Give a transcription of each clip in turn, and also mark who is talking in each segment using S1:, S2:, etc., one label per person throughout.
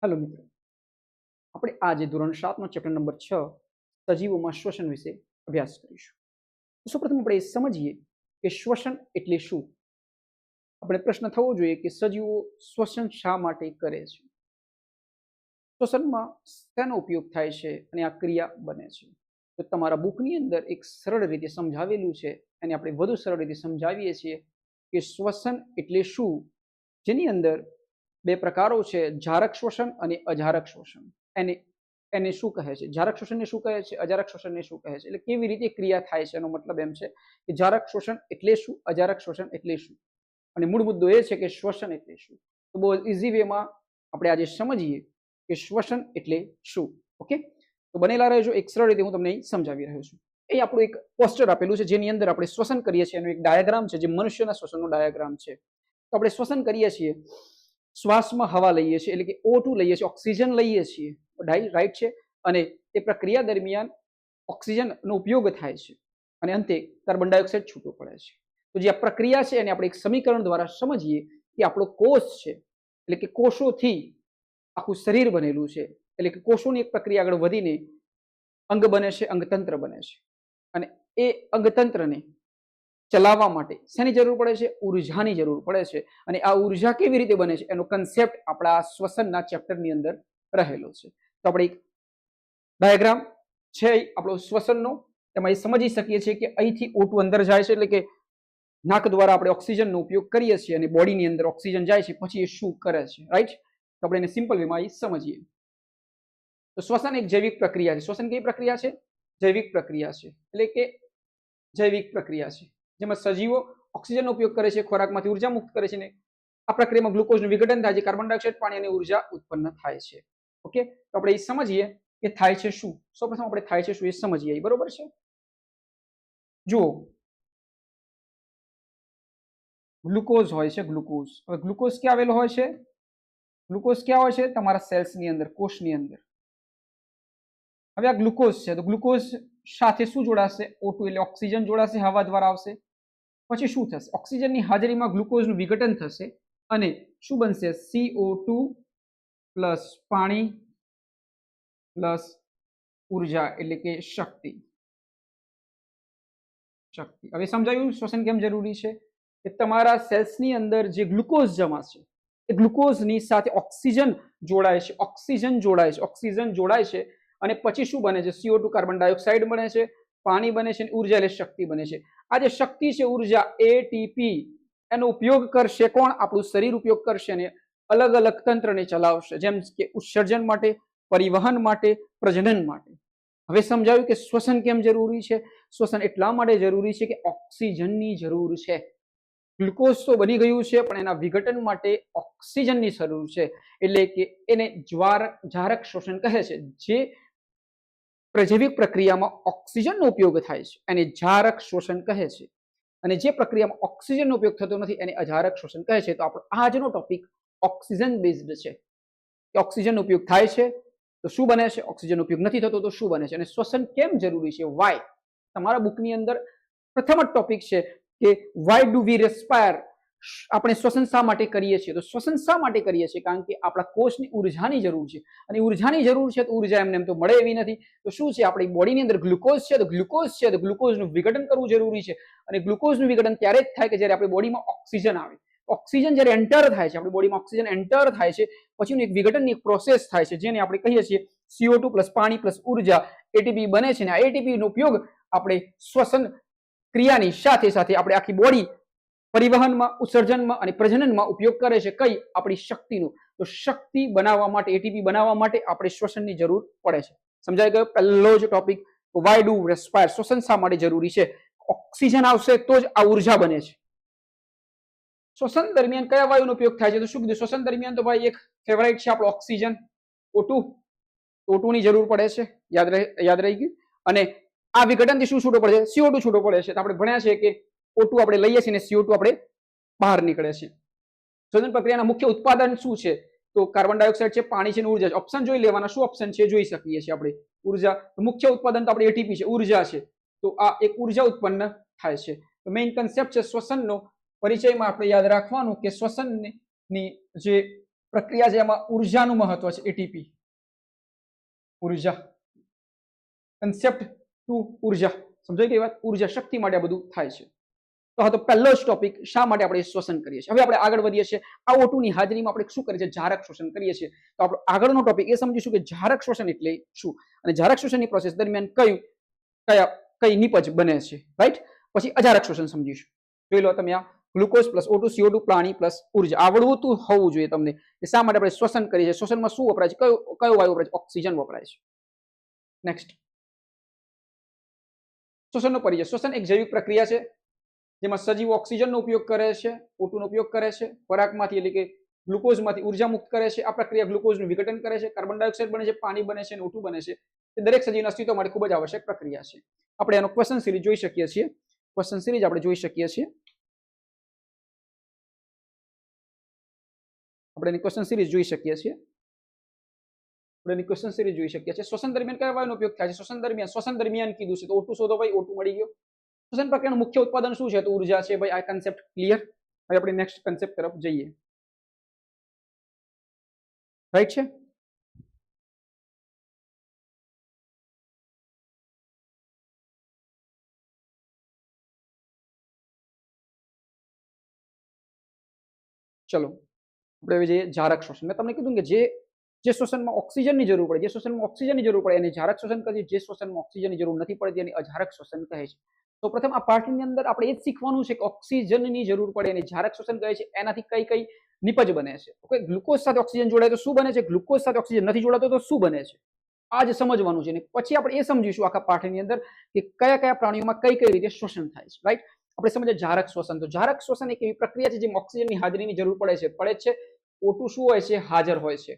S1: Hello मित्रों, આપણે આજે ધોરણ 7 નો ચેપ્ટર નંબર 6 સજીવોમાં શ્વસન વિશે અભ્યાસ કરીશું. તો સૌપ્રથમ આપણે એ સમજીએ કે શ્વસન એટલે શું. આપણે પ્રશ્ન થવો જોઈએ કે સજીવો શ્વસન શા માટે કરે છે. શ્વસનમાં શેનો ઉપયોગ થાય છે અને આ ક્રિયા બને છે. તો તમારા બુકની અંદર એક સરળ રીતે સમજાવેલું છે અને આપણે વધુ સરળ રીતે સમજાવીએ છીએ કે શ્વસન એટલે શું, જેની અંદર બે પ્રકારો છે, જારક શ્વસન અને અજારક શ્વસન. એને શું કહે છે, જારક શ્વસનને શું કહે છે, અજારક શ્વસનને શું કહે છે, એટલે કેવી રીતે ક્રિયા થાય છે. એનો મતલબ એમ છે કે જારક શ્વસન એટલે શું, અજારક શ્વસન એટલે શું, અને મૂળ મુદ્દો એ છે કે શ્વસન એટલે શું. તો બહુ ઇઝી વેમાં આપણે આજે સમજીએ કે શ્વસન એટલે શું. ઓકે, તો બનેલા રહેજો. એક સરળ રીતે હું તમને સમજાવી રહ્યો છું. એ આપણું એક પોસ્ટર આપેલું છે જેની અંદર આપણે શ્વસન કરીએ છીએ. એનો એક ડાયાગ્રામ છે જે મનુષ્યના શ્વસનનો ડાયાગ્રામ છે. તો આપણે શ્વસન કરીએ છીએ, શ્વાસમાં હવા લઈએ છીએ, એટલે કે O2 લઈએ છીએ, ઓક્સિજન લઈએ છીએ, રાઈટ છે. અને એ પ્રક્રિયા દરમિયાન ઓક્સિજનનો ઉપયોગ થાય છે અને અંતે કાર્બન ડાયોક્સાઇડ છૂટો પડે છે. તો જે આ પ્રક્રિયા છે એને આપણે એક સમીકરણ દ્વારા સમજીએ કે આપણો કોષ છે, એટલે કે કોષોથી આખું શરીર બનેલું છે. એટલે કે કોષોની એક પ્રક્રિયા આગળ વધીને અંગ બને છે, અંગતંત્ર બને છે. અને એ અંગતંત્રને ચલાવવા માટે શેની જરૂર પડે છે, ઉર્જાની જરૂર પડે છે. અને આ ઉર્જા કેવી રીતે બને છે એનો કન્સેપ્ટ આપણા શ્વસનના ચેપ્ટરની અંદર રહેલો છે. તો આપણે એક ડાયાગ્રામ છે આપણો શ્વસનનો, એમાં એ સમજી શકીએ છીએ કે અહીંથી O2 અંદર જાય છે, એટલે કે નાક દ્વારા આપણે ઓક્સિજનનો ઉપયોગ કરીએ છીએ અને બોડીની અંદર ઓક્સિજન જાય છે, પછી એ શું કરે છે, રાઈટ. તો આપણે એને સિમ્પલ વેમાં સમજીએ. તો શ્વસન એક જૈવિક પ્રક્રિયા છે. શ્વસન કઈ પ્રક્રિયા છે, જૈવિક પ્રક્રિયા છે. એટલે કે જૈવિક પ્રક્રિયા છે જેમાં સજીવો ઓક્સિજનનો ઉપયોગ કરે છે, ખોરાકમાંથી ઉર્જા મુક્ત કરે છે, ને આ પ્રક્રિયામાં ગ્લુકોઝનું વિઘટન થાય છે, કાર્બન ડાયોક્સાઇડ, પાણી અને ઉર્જા ઉત્પન્ન થાય છે. ઓકે, તો આપણે એ સમજીએ કે થાય છે શું. સૌપ્રથમ આપણે થાય છે શું એ સમજીએ, બરોબર છે. જુઓ, ગ્લુકોઝ હોય છે, ગ્લુકોઝ. હવે ગ્લુકોઝ ક્યાં આવેલો હોય છે, ગ્લુકોઝ ક્યાં હોય છે, તમારા સેલ્સની અંદર, કોષની અંદર. હવે આ ગ્લુકોઝ છે, તો ગ્લુકોઝ સાથે શું જોડાશે, O2 એટલે ઓક્સિજન જોડાશે, હવા દ્વારા આવશે. પછી શું થશે, ઓક્સિજનની હાજરીમાં ગ્લુકોઝનું વિઘટન થશે અને શું બનશે, CO2 પ્લસ પાણી પ્લસ ઉર્જા એટલે કે શક્તિ. હવે સમજાયું શ્વસન કેમ જરૂરી છે. કે તમારા સેલ્સની અંદર જે ગ્લુકોઝ જમા છે એ ગ્લુકોઝની સાથે ઓક્સિજન જોડાય છે, ઓક્સિજન જોડાય છે અને પછી શું બને છે, CO2 કાર્બન ડાયોક્સાઇડ બને છે, પાણી બને છે, ઉર્જા એટલે શક્તિ બને છે. આ જે શક્તિ છે, ઉર્જા, ATP, એનો ઉપયોગ કરશે કોણ, આપણું શરીર ઉપયોગ કરશે અને અલગ અલગ તંત્રને ચલાવશે, જેમ કે ઉત્સર્જન માટે, પરિવહન માટે, પ્રજનન માટે. હવે સમજાયું કે શ્વસન કેમ જરૂરી છે. શ્વસન એટલા માટે જરૂરી છે કે ઓક્સિજનની જરૂર છે. ગ્લુકોઝ તો બની ગયું છે પણ એના વિઘટન માટે ઓક્સિજનની જરૂર છે. એટલે કે એને જારક શ્વસન કહે છે. જે પ્રજૈવિક પ્રક્રિયામાં ઓક્સિજનનો ઉપયોગ થાય છે એને જારક શ્વસન કહે છે, અને જે પ્રક્રિયામાં ઓક્સિજનનો ઉપયોગ થતો નથી એને અજારક શ્વસન કહે છે. તો આપણો આજનો ટોપિક ઓક્સિજન બેઝડ છે કે ઓક્સિજનનો ઉપયોગ થાય છે તો શું બને છે, ઓક્સિજનનો ઉપયોગ નથી થતો તો શું બને છે, અને શ્વસન કેમ જરૂરી છે, વાય. તમારા બુકની અંદર પ્રથમ જ ટોપિક છે કે વાય ડુ વી રેસ્પાયર. આપણે શ્વસન શા માટે કરીએ છીએ. તો શ્વસન શા માટે કરીએ છીએ, કારણ કે આપણા કોષની ઉર્જાની જરૂર છે, અને ઉર્જાની જરૂર છે તો ઉર્જા એમને એમ તો મળે એવી નથી. તો શું છે, આપણી બોડીની અંદર ગ્લુકોઝ છે, તો ગ્લુકોઝનું વિઘટન કરવું જરૂરી છે. અને ગ્લુકોઝનું વિઘટન ત્યારે જ થાય કે જ્યારે આપણી બોડીમાં ઓક્સિજન આવે. ઓક્સિજન જ્યારે એન્ટર થાય છે, આપણી બોડીમાં ઓક્સિજન એન્ટર થાય છે, પછીનું એક વિઘટનની એક પ્રોસેસ થાય છે જેને આપણે કહીએ છીએ CO2 પ્લસ પાણી પ્લસ ઉર્જા, ATP બને છે. અને આ ATP નો ઉપયોગ આપણે શ્વસન ક્રિયાની સાથે સાથે આપણે આખી બોડી પરિવહનમાં, ઉત્સર્જનમાં અને પ્રજનનમાં ઉપયોગ કરે છે. કઈ, આપણી શક્તિનો. તો શક્તિ બનાવવા માટે, ATP બનાવવા માટે આપણે શ્વસનની જરૂર પડે છે. સમજાઈ ગયો પહેલો જ ટોપિક, વાય ડુ રેસ્પાયર. શ્વસન શા માટે જરૂરી છે, ઓક્સિજન આવશે તો જ આ ઉર્જા બને છે. શ્વસન દરમિયાન કયા વાયુનો ઉપયોગ થાય છે, તો શું કીધું, શ્વસન દરમિયાન તો ભાઈ એક ફેવરાઇટ છે આપણો ઓક્સિજન, O2 ની જરૂર પડે છે, યાદ રહી ગયું. અને આ વિઘટનથી શું છૂટો પડે છે, CO2 છૂટો પડે છે. તો આપણે ભણ્યા છે કે O2 આપણે લઈએ છીએ ને CO2 આપણે બહાર નીકળે છે. શ્વસન પ્રક્રિયાના મુખ્ય ઉત્પાદન શું છે, તો કાર્બન ડાયોક્સાઇડ છે, પાણી છે, ઉર્જા છે. ઓપ્શન જોઈ લેવાના, શું ઓપ્શન છે જોઈ શકીએ છીએ આપણે. ઉર્જા, મુખ્ય ઉત્પાદન તો આપણે ATP છે, ઉર્જા છે. તો આ એક ઉર્જા ઉત્પન્ન થાય છે. તો મેઇન કન્સેપ્ટ છે શ્વસનનો. પરિચયમાં આપણે યાદ રાખવાનું કે શ્વસનની જે પ્રક્રિયા છે એમાં ઉર્જાનું મહત્વ છે, એટીપી ઉર્જા, કન્સેપ્ટ ટુ ઉર્જા, સમજાઈ ગઈ વાત? ઉર્જા શક્તિ માટે આ બધું થાય છે. તો હા, તો પહેલો જ ટોપિક, શા માટે આપણે શ્વસન કરીએ છીએ. હવે આપણે આગળ વધીએ છીએ. આ O2 ની હાજરીમાં આપણે શું કરીએ છીએ? જારક શ્વસન કરીએ છીએ. તો આપણો આગળનો ટોપિક એ સમજીશું કે જારક શ્વસન એટલે શું, અને જારક શ્વસનની પ્રોસેસ દરમિયાન કઈ નિપજ બને છે, રાઈટ? પછી અજારક શ્વસન સમજીશું. જોઈ લો તમે, આ ગ્લુકોઝ પ્લસ O2 CO2 પાણી પ્લસ ઉર્જા, આવડવું હોવું જોઈએ તમને કે શા માટે આપણે શ્વસન કરીએ છીએ, શ્વસનમાં શું વપરાય છે, કયો વાયુ વપરાય છે? ઓક્સિજન વપરાય છે. નેક્સ્ટ, શ્વસનનો પરિચય. શ્વસન એક જૈવિક પ્રક્રિયા છે જેમાં સજીવો ઓક્સિજનનો ઉપયોગ કરે છે, O2 નો ઉપયોગ કરે છે, ખોરાકમાંથી એટલે કે ગ્લુકોઝમાંથી ઉર્જા મુક્ત કરે છે. આ પ્રક્રિયા ગ્લુકોઝનું વિઘટન કરે છે, કાર્બન ડાયોક્સાઇડ બને છે, પાણી બને છે અને O2 બને છે. તે દરેક સજીવના અસ્તિત્વ માટે ખૂબ જ આવશ્યક પ્રક્રિયા છે. આપણે એનો ક્વેશ્ચન સિરીઝ જોઈ શકીએ છીએ. ક્વેશ્ચન સિરીઝ આપણે જોઈ શકીએ છીએ. આપણે એની ક્વેશ્ચન સિરીઝ જોઈ શકીએ છીએ. શ્વસન દરમિયાન કયા વાયુનો ઉપયોગ થાય છે? શ્વસન દરમિયાન કીધું છે તો O2 શોધો ભાઈ, O2 મળી ગયો. શ્વસન પ્રક્રિયાનું મુખ્ય ઉત્પાદન શું છે? તો ઉર્જા છે ભાઈ. આ કન્સેપ્ટ ક્લિયર? હવે આપણે નેક્સ્ટ કન્સેપ્ટ તરફ જઈએ, રાઈટ છે? ચલો આપણે હવે જઈએ જારક શ્વસન. મેં તમને કીધું કે જે શ્વસનમાં ઓક્સિજનની જરૂર પડે, એને જારક શ્વસન કહે છે. જે શ્વસનમાં ઓક્સિજનની જરૂર નથી પડતી એને અજારક શ્વસન કહે છે. તો પ્રથમ આ પાઠની અંદર આપણે એ જ શીખવાનું છે કે ઓક્સિજનની જરૂર પડે એને જારક શ્વસન કહે છે. એનાથી કઈ નિપજ બને છે? ઓકે, ગ્લુકોઝ સાથે ઓક્સિજન જોડાય તો શું બને છે, ગ્લુકોઝ સાથે ઓક્સિજન નથી જોડાતો તો શું બને છે, આ જ સમજવાનું છે. પછી આપણે એ સમજીશું આખા પાઠની અંદર કે કયા પ્રાણીઓમાં કઈ રીતે શ્વસન થાય છે, રાઈટ? આપણે સમજીએ જારક શ્વસન. તો જારક શ્વસન એક એવી પ્રક્રિયા છે જેમાં ઓક્સિજનની હાજરીની જરૂર પડે છે O2 શું હોય છે? હાજર હોય છે.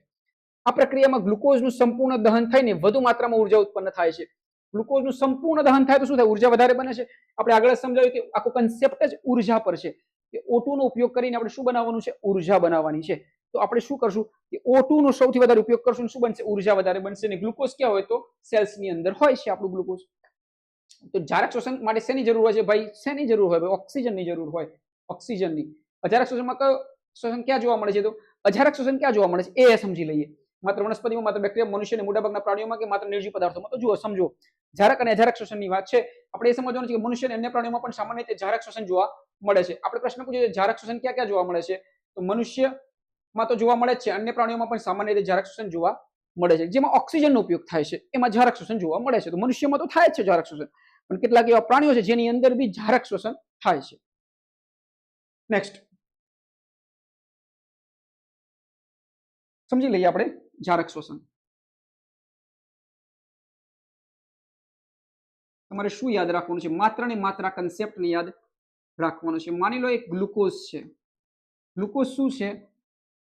S1: આ પ્રક્રિયામાં ગ્લુકોઝનું સંપૂર્ણ દહન થઈને વધુ માત્રામાં ઉર્જા ઉત્પન્ન થાય છે. ગ્લુકોઝનું સંપૂર્ણ દહન થાય તો શું થાય? ઉર્જા વધારે બને છે. આપણે આગળ સમજાવ્યું કે આખો કન્સેપ્ટ જ ઉર્જા પર છે કે O2 નો ઉપયોગ કરીને આપણે શું બનાવવાનું છે? ઉર્જા બનાવવાની છે. તો આપણે શું કરશું કે O2 નો સૌથી વધારે ઉપયોગ કરશું, શું બનશે? ઉર્જા વધારે બનશે. અને ગ્લુકોઝ ક્યાં હોય? તો સેલ્સની અંદર હોય છે આપણું ગ્લુકોઝ. તો જારક શ્વસન માટે શેની જરૂર હોય છે ભાઈ? શેની જરૂર હોય ભાઈ? ઓક્સિજનની જરૂર હોય, ઓક્સિજનની. અજારક શ્વસનમાં કયો શ્વસન ક્યાં જોવા મળે છે? તો અજારક શ્વસન ક્યાં જોવા મળે છે એ સમજી લઈએ. માત્ર વનસ્પતિમાં, માત્ર બેક્ટેરિયા, મનુષ્ય અને મોટાભાગના પ્રાણીઓમાં કે માત્ર નિર્જીવ પદાર્થોમાં? તો જુઓ, સમજો, જારક અને અજારક શ્વસનની વાત છે. આપણે એ સમજવાનું છે કે મનુષ્ય અને અન્ય પ્રાણીઓમાં પણ સામાન્ય રીતે જારક શ્વસન જોવા મળે છે. આપણે પ્રશ્ન પૂછ્યો છે જારક શ્વસન ક્યાં જોવા મળે છે? તો મનુષ્યમાં તો જોવા મળે જ છે, અન્ય પ્રાણીઓમાં પણ સામાન્ય રીતે જારક શ્વસન જોવા મળે છે. જેમાં ઓક્સિજનનો ઉપયોગ થાય છે એમાં જારક શ્વસન જોવા મળે છે. તો મનુષ્યમાં તો થાય જ છે જારક શ્વસન, પણ કેટલાક એવા પ્રાણીઓ છે જેની અંદર બી જારક શ્વસન થાય છે. નેક્સ્ટ સમજી લઈએ આપણે જારક શ્વસન. તમારે શું યાદ રાખવાનું છે? માત્ર ને માત્ર આ કન્સેપ્ટને યાદ રાખવાનું છે. માની લો એક ગ્લુકોઝ છે. ગ્લુકોઝ શું છે?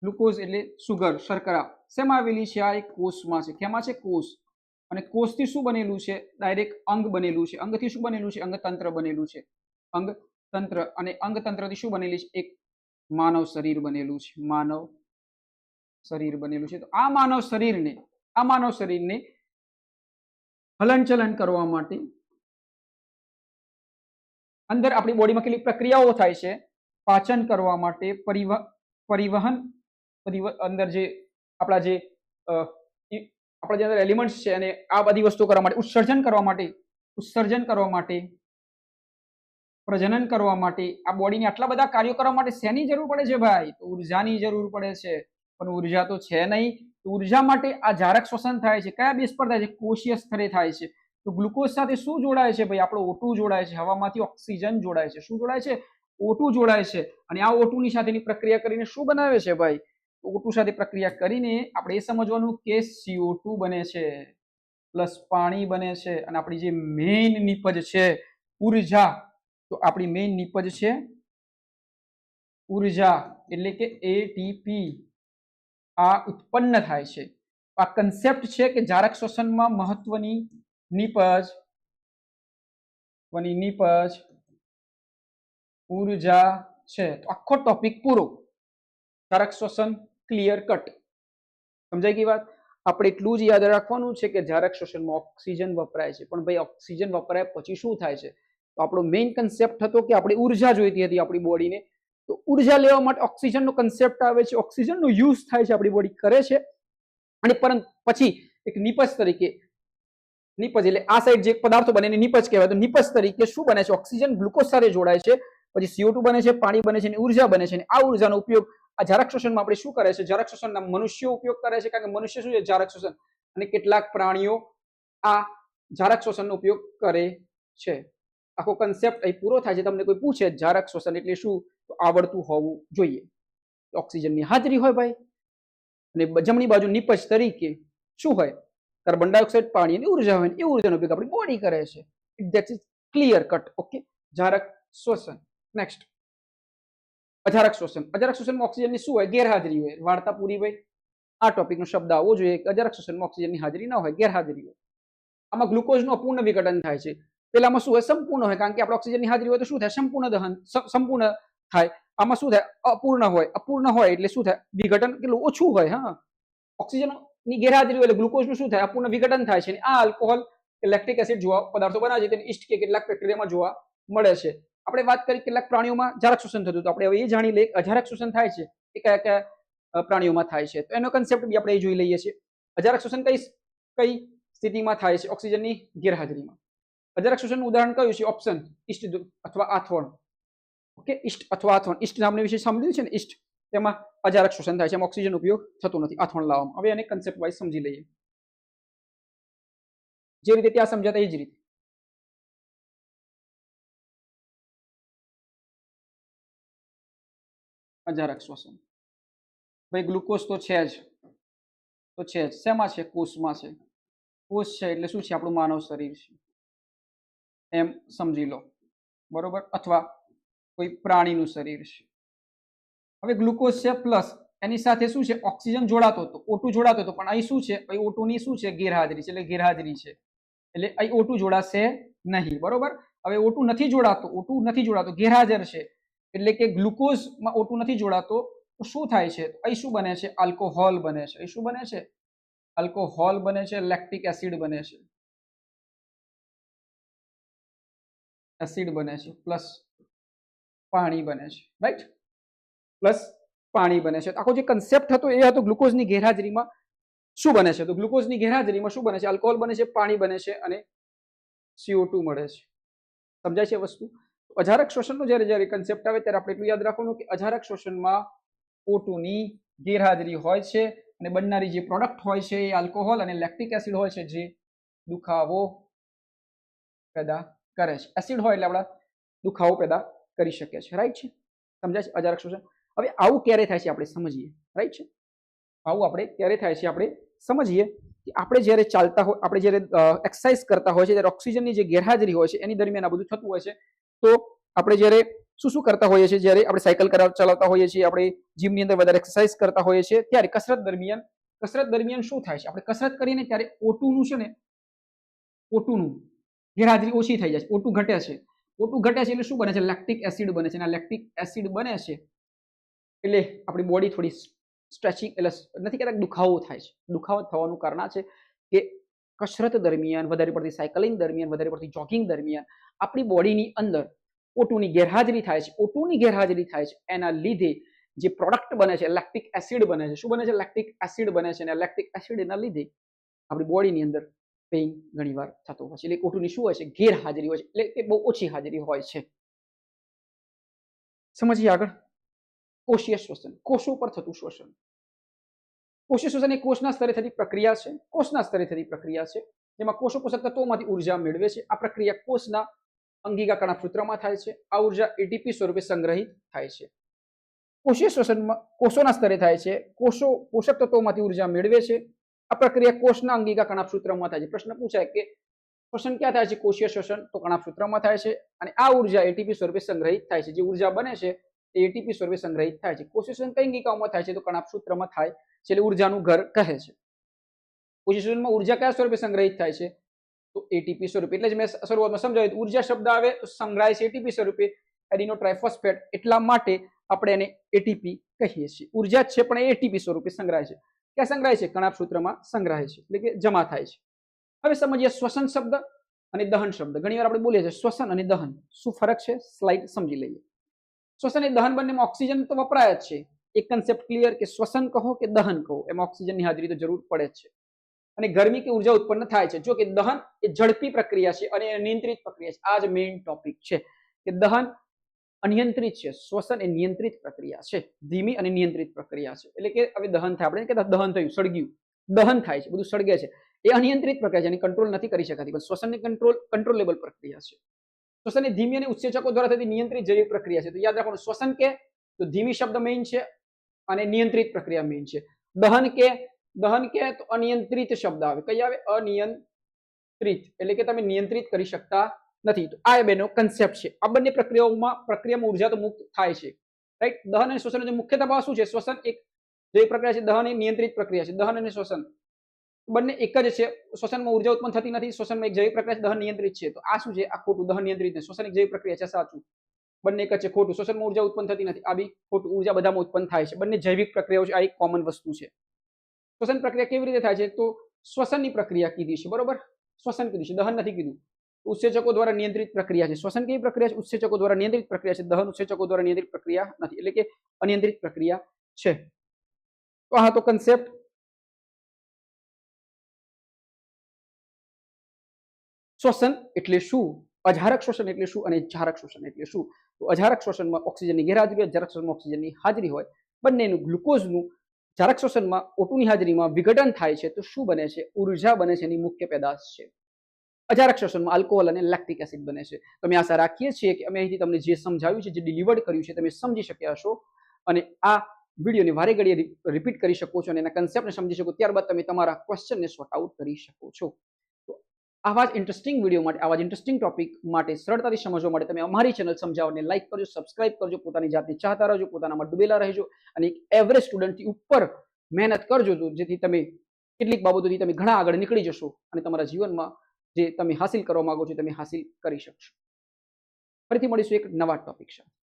S1: ગ્લુકોઝ એટલે સુગર, શર્કરા. શેમાં આવેલી છે? આ એક કોષમાં છે. કેમાં છે? કોષ. અને કોષથી શું બનેલું છે? ડાયરેક્ટ અંગ બનેલું છે. અંગથી શું બનેલું છે? અંગતંત્ર બનેલું છે. અંગતંત્ર. અને અંગતંત્રથી શું બનેલી છે? એક માનવ શરીર બનેલું છે. માનવ શરીર બનેલું છે. તો આ માનવ શરીરને હલનચલન કરવા માટે અંદર આપણી બોડીમાં કેટલી પ્રક્રિયાઓ થાય છે? પાચન કરવા માટે, પરિવહન, અંદર જે આપણા જે અંદર એલિમેન્ટ્સ છે અને આ બધી વસ્તુ કરવા માટે, ઉત્સર્જન કરવા માટે, પ્રજનન કરવા માટે, આ બોડીને આટલા બધા કાર્યો કરવા માટે શેની જરૂર પડે છે ભાઈ? તો ઉર્જાની જરૂર પડે છે. પણ ઉર્જા તો છે નહીં. ઉર્જા માટે આ જારક શ્વસન થાય છે. કયા બેઝ પર થાય છે? કોષીય સ્તરે થાય છે. તો ગ્લુકોઝ સાથે શું જોડાય છે ભાઈ? આપણો O2 જોડાય છે. હવામાંથી ઓક્સિજન જોડાય છે. શું જોડાય છે? O2 જોડાય છે. અને આ O2 ની સાથેની પ્રક્રિયા કરીને શું બનાવે છે ભાઈ? O2 સાથે પ્રક્રિયા કરીને આપણે એ સમજવાનું કે CO2 બને છે પ્લસ પાણી બને છે. અને આપણી જે મેઇન નિપજ છે ઉર્જા, તો આપણી મેઇન નિપજ છે ઉર્જા એટલે કે એટીપી, આ ઉત્પન્ન થાય છે. આ કન્સેપ્ટ છે કે જારક શ્વસનમાં મહત્વની નિપજ ઉર્જા છે. તો આખો ટોપિક પૂરો. જારક શ્વસન ક્લિયર કટ. સમજાઈ ગઈ વાત? આપણે એટલું જ યાદ રાખવાનું છે કે જારક શ્વસનમાં ઓક્સિજન વપરાય છે. પણ ભાઈ ઓક્સિજન વપરાય પછી શું થાય છે? તો આપણો મેઇન કન્સેપ્ટ હતો કે આપણે ઉર્જા જોઈતી હતી આપણી બોડીને. તો ઉર્જા લેવા માટે ઓક્સિજનનો કન્સેપ્ટ આવે છે, ઓક્સિજનનો યુઝ થાય છે, આપણી બોડી કરે છે, અને પરંતુ પછી એક નિપજ તરીકે, નિપજ એટલે આ સાઈડ જે પદાર્થો બને એને નિપજ કહેવાય, તો નિપજ તરીકે શું બને છે? ઓક્સિજન ગ્લુકોઝ સાથે જોડાય છે, પછી CO2 બને છે, પાણી બને છે, અને ઉર્જા બને છે. અને આ ઉર્જાનો ઉપયોગ આ જરાક શોષણમાં આપણે શું કરે છે? જરાક શોષણના મનુષ્યો ઉપયોગ કરે છે, કારણ કે મનુષ્ય શું છે? જરાક શોષણ, અને કેટલાક પ્રાણીઓ આ જરાક શોષણનો ઉપયોગ કરે છે. આખો કન્સેપ્ટ અહીં પૂરો થાય છે. તમને કોઈ પૂછે જરાક શોષણ એટલે શું, તો આવડતું હોવું જોઈએ. ઓક્સિજનની હાજરી હોય ભાઈ, અને જમણી બાજુ નિપજ તરીકે શું હોય? કાર્બન ડાયોક્સાઇડ, પાણી અને ઉર્જા હોય. એ ઉર્જાનો ઉપયોગ આપણી બોડી કરે છે. That is clear cut. Okay, જરાક શોષણ. નેક્સ્ટ, અજારક શોષણ. અજારક શોષણમાં ઓક્સિજનની શું હોય? ગેરહાજરી હોય. વાર્તા પૂરી ભાઈ. આ ટોપિકનો શબ્દ આવવો જોઈએ કે અજારક શોષણમાં ઓક્સિજનની હાજરી ન હોય, ગેરહાજરી હોય. આમાં ગ્લુકોઝનું અપૂર્ણ વિઘટન થાય છે. પેલામાં શું હોય? સંપૂર્ણ હોય, કારણ કે આપણે ઓક્સિજનની હાજરી હોય તો શું થાય? સંપૂર્ણ દહન, સંપૂર્ણ થાય. આમાં શું થાય? અપૂર્ણ હોય. અપૂર્ણ હોય એટલે શું થાય? વિઘટન કેટલું ઓછું હોય. હા, ઓક્સિજનની ગેરહાજરી હોય એટલે ગ્લુકોઝનું શું થાય? અપૂર્ણ વિઘટન થાય છે. આ આલ્કોહોલ કે લેક્ટિક એસિડ જેવા પદાર્થો બનાવે છે, તેને ઈસ્ટ કે કેટલાક બેક્ટેરિયામાં જોવા મળે છે. આપણે વાત કરી કેટલાક પ્રાણીઓમાં જરાક શોષણ થતું, તો આપણે હવે એ જાણી લઈએ અજારક શોષણ થાય છે એ કયા કયા પ્રાણીઓમાં થાય છે. તો એનો કન્સેપ્ટ બી આપણે જોઈ લઈએ છીએ. અજારક શોષણ કઈ સ્થિતિમાં થાય છે? ઓક્સિજનની ગેરહાજરીમાં. અજારક શોષણનું ઉદાહરણ કયું છે? ઓપ્શન ઈસ્ટ અથવા આથવણ. ઓકે, ઈસ્ટ અથવા આથવણ. ઈસ્ટ નામની વિશે સમજ્યું છે ને? ઈસ્ટ, તેમાં અજારક શોષણ થાય છે, એમાં ઓક્સિજન ઉપયોગ થતો નથી આથવણ લાવવામાં. હવે એને કન્સેપ્ટ વાઇઝ સમજી લઈએ. જે રીતે ત્યાં સમજાતા એ જ રીતે. અજારક શોષણ ભાઈ, ગ્લુકોઝ તો છે જ, તો છે જ. શેમાં છે? કોષમાં છે. કોષ છે એટલે શું છે? આપણું માનવ શરીર છે એમ સમજી લો, બરોબર, અથવા કોઈ પ્રાણીનું શરીર છે. હવે ગ્લુકોઝ છે પ્લસ એની સાથે શું છે? ઓક્સિજન જોડાતો હતો, O2 જોડાતો હતો, પણ અહીં શું છે? અહીં O2 ની શું છે? ગેરહાજરી છે, એટલે ગેરહાજરી છે, એટલે અહીં O2 જોડાશે નહીં, બરોબર. હવે O2 નથી જોડાતો, O2 નથી જોડાતો, ગેરહાજર છે, એટલે કે ગ્લુકોઝમાં O2 નથી જોડાતો, તો શું થાય છે? અહીં શું બને છે? આલ્કોહોલ બને છે. અહીં શું બને છે? આલ્કોહોલ બને છે, લેક્ટિક એસિડ બને છે, એસિડ બને છે, પ્લસ પાણી બને છે, રાઈટ? પ્લસ પાણી બને છે. આખો જે કન્સેપ્ટ હતો એ હતો ગ્લુકોઝની ગેરહાજરીમાં શું બને છે? તો ગ્લુકોઝની ગેરહાજરીમાં શું બને છે? આલ્કોહોલ બને છે, પાણી બને છે, અને CO2 મળે છે. સમજાય છે વસ્તુ? અજારક શોષણનો જ્યારે કન્સેપ્ટ આવે ત્યારે આપણે એટલું યાદ રાખવાનું કે અજારક શોષણમાં O2 ની ગેરહાજરી હોય છે, અને બનનારી જે પ્રોડક્ટ હોય છે એ આલ્કોહોલ અને લેક્ટિક એસિડ હોય છે, જે દુખાવો પેદા કરે છે. એસિડ હોય એટલે આપણા દુખાવો પેદા કરી શકે છે, રાઈટ છે? સમજાય છે અજારક શોષણ? હવે આવું ક્યારે થાય છે આપણે સમજીએ, રાઈટ છે? આવું આપણે ક્યારે થાય છે આપણે સમજીએ કે આપણે જ્યારે ચાલતા હોય, આપણે જ્યારે એક્સરસાઇઝ કરતા હોય છે, ત્યારે ઓક્સિજનની જે ગેરહાજરી હોય છે એની દરમિયાન આ બધું થતું હોય છે. તો આપણે જ્યારે શું કરતા હોઈએ છીએ? જ્યારે આપણે સાયકલ ચલાવતા હોઈએ છીએ, આપણે જીમની અંદર વધારે એક્સરસાઇઝ કરતા હોઈએ છીએ, ત્યારે કસરત દરમિયાન શું થાય છે? આપણે કસરત કરીને ત્યારે O2 નું છે ને, O2 નું ગેરહાજરી ઓછી થઈ જાય છે, O2 ઘટે છે. O2 ઘટે છે એટલે શું બને છે? લેક્ટિક એસિડ બને છે, અને લેક્ટિક એસિડ બને છે એટલે આપણી બોડી થોડી સ્ટ્રેચિંગ, એટલે નથી કહેતા દુખાવો થાય છે. દુખાવો થવાનું કારણ આ છે કે કસરત દરમિયાન, વધારે પડતી સાયકલિંગ દરમિયાન, વધારે પડતી જોગિંગ દરમિયાન આપણી બોડીની અંદર O2 ની ગેરહાજરી થાય છે. O2 ની ગેરહાજરી થાય છે, એના લીધે જે પ્રોડક્ટ બને છે લેક્ટિક એસિડ બને છે. શું બને છે? લેક્ટિક એસિડ બને છે, અને લેક્ટિક એસિડના લીધે આપણી બોડીની અંદર પેઇન ઘણીવાર થતો હોય છે. એટલે O2 ની શું હોય છે? ગેરહાજરી હોય છે, એટલે કે બહુ ઓછી હાજરી હોય છે. સમજીએ આગળ. કોષીય શોષણ, કોષો પર થતું શોષણ. કોષીય શોષણ એ કોષના સ્તરે થતી પ્રક્રિયા છે. કોષના સ્તરે થતી પ્રક્રિયા છે, જેમાં કોષો પોષક તત્વોમાંથી ઉર્જા મેળવે છે. આ પ્રક્રિયા કોષના અંગિકા કણાભસૂત્રમાં થાય છે. આ ઉર્જા એટીપી સ્વરૂપે સંગ્રહિત થાય છે. કોષીય શોષણમાં કોષોના સ્તરે થાય છે. કોષો પોષક તત્વોમાંથી ઉર્જા મેળવે છે. આ પ્રક્રિયા કોષના અંગિકા કણાભસૂત્રમાં થાય છે. પ્રશ્ન પૂછાય કે શોષણ ક્યાં થાય છે? કોષીય શોષણ તો કણાભસૂત્રમાં થાય છે, અને આ ઉર્જા એટીપી સ્વરૂપે સંગ્રહિત થાય છે. જે ઉર્જા બને છે એ એટીપી સ્વરૂપે સંગ્રહિત થાય છે. કોષીય શોષણ કઈ અંગિકાઓમાં થાય છે? તો કણાભસૂત્રમાં થાય છે, એટલે ઉર્જાનું ઘર કહે છે. કોષીય શોષણમાં ઉર્જા કયા સ્વરૂપે સંગ્રહિત થાય છે? તો એટીપી સ્વરૂપે. એટલે જ મેં શરૂઆતમાં સમજાવ્યું, ઉર્જા શબ્દ આવે તો સંગ્રહાય છે એટીપી સ્વરૂપે, એડિનો ટ્રાઇફોસ્ફેટ. એટલા માટે આપણે એને એટીપી કહીએ છીએ. ઉર્જા જ છે પણ એ એટીપી સ્વરૂપે સંગ્રહાય છે. ક્યાં સંગ્રહાય છે? કણાભસૂત્રમાં સંગ્રહાય છે, એટલે કે જમા થાય છે. હવે સમજીએ શ્વસન શબ્દ અને દહન શબ્દ. ઘણીવાર આપણે બોલીએ છીએ શ્વસન અને દહન, શું ફરક છે? સ્લાઇડ સમજી લઈએ. શ્વસન એ દહન બંનેમાં ઓક્સિજન તો વપરાય જ છે. એક કન્સેપ્ટ ક્લિયર કે શ્વસન કહો કે દહન કહો એમાં ઓક્સિજનની હાજરી તો જરૂર પડે જ છે. અને ગરમી કે ઉર્જા ઉત્પન્ન થાય છે. જો કે દહન એ ઝડપી પ્રક્રિયા છે અને નિયંત્રિત પ્રક્રિયા છે. આ જ મેઇન ટોપિક છે કે દહન અનિયંત્રિત છે, શ્વસન એ નિયંત્રિત પ્રક્રિયા છે, ધીમી અને નિયંત્રિત પ્રક્રિયા છે. એટલે કે હવે દહન થાય, આપણે કહેતા દહન થયું, સળગ્યું, દહન થાય છે, બધું સળગે છે, એ અનિયંત્રિત પ્રક્રિયા છે, એની કંટ્રોલ નથી કરી શકાતી. પણ શ્વસનની કંટ્રોલેબલ પ્રક્રિયા છે. શ્વસન એ ધીમી અને ઉત્સેચકો દ્વારા થતી નિયંત્રિત જૈવિક પ્રક્રિયા છે. તો યાદ રાખવાનું, શ્વસન કે તો ધીમી શબ્દ મેઇન છે અને નિયંત્રિત પ્રક્રિયા મેઇન છે. દહન કે તો અનિયંત્રિત શબ્દ આવે. કઈ આવે? અનિયંત્રિત, એટલે કે તમે નિયંત્રિત કરી શકતા નથી. તો આ બેનો કન્સેપ્ટ છે. આ બંને પ્રક્રિયામાં ઉર્જા તો મુક્ત થાય છે, રાઈટ. દહન અને શ્વસન જે મુખ્ય તફાવત શું છે? શ્વસન એક જૈવિક પ્રક્રિયા છે, દહન એ નિયંત્રિત પ્રક્રિયા છે. દહન અને શ્વસન બંને એક જ છે. શ્વસનમાં ઉર્જા ઉત્પન્ન થતી નથી, શ્વસનમાં એક જૈવિક પ્રક્રિયા છે, દહન નિયંત્રિત છે. તો આ શું છે? આ ખોટું. દહન નિયંત્રિત ને શ્વસન એક જૈવિક પ્રક્રિયા છે, સાચું. બંને એક જ છે, ખોટું. શ્વસનમાં ઉર્જા ઉત્પન્ન થતી નથી, આ બી ખોટું. ઉર્જા બધામાં ઉત્પન્ન થાય છે, બંને જૈવિક પ્રક્રિયાઓ છે. આ એક કોમન વસ્તુ છે. શ્વસન પ્રક્રિયા કેવી રીતે થાય છે? તો શ્વસનની પ્રક્રિયા કીધી છે, બરોબર. શ્વસન કીધું છે, દહન નથી કીધું. ઉત્સેચકો દ્વારા નિયંત્રિત પ્રક્રિયા છે. શ્વસન કેવી પ્રક્રિયા છે? ઉત્સેચકો દ્વારા નિયંત્રિત પ્રક્રિયા છે. દહન ઉત્સેચકો દ્વારા નિયંત્રિત પ્રક્રિયા નથી, એટલે કે અનિયંત્રિત પ્રક્રિયા છે. તો આ તો કન્સેપ્ટ. શ્વસન એટલે શું, અજારક શ્વસન એટલે શું અને જારક શ્વસન એટલે શું? તો અજારક શ્વસનમાં ઓક્સિજનની ગેરહાજરી હોય, જારક શ્વસનમાં ઓક્સિજનની હાજરી હોય. બંનેનું ગ્લુકોઝનું જારક શ્વસનમાં O2ની હાજરીમાં વિઘટન થાય છે. તો શું બને છે? ઉર્જા બને છે, એની મુખ્ય પેદાશ છે. અજારક શ્વસનમાં આલ્કોહોલ અને લેક્ટિક એસિડ બને છે. તમે આશા રાખીએ છીએ કે અમે અહીંથી તમને જે સમજાવ્યું છે, જે ડિલિવર્ડ કર્યું છે, તમે સમજી શક્યા હશો અને આ વિડીયોને વારે ઘડીએ રિપીટ કરી શકો છો અને એના કન્સેપ્ટને સમજી શકો. ત્યારબાદ તમે તમારા ક્વેશ્ચનને સોર્ટ આઉટ કરી શકો છો. તો આવા જ ઇન્ટરેસ્ટિંગ વિડીયો માટે, આવા જ ઇન્ટરેસ્ટિંગ ટોપિક માટે, સરળતાથી સમજવા માટે તમે અમારી ચેનલ સમજાવોને લાઈક કરજો, સબસ્ક્રાઇબ કરજો, પોતાની જાતને ચાહતા રહેજો, પોતાનામાં ડૂબેલા રહેજો અને એક એવરેજ સ્ટુડન્ટથી ઉપર મહેનત કરજો, જેથી તમે કેટલીક બાબતોથી તમે ઘણા આગળ નીકળી જશો અને તમારા જીવનમાં જે તમે હાસિલ કરવા માંગો છો તમે હાસિલ કરી શકશો. ફરીથી મળીશું એક નવા ટોપિક સાથે.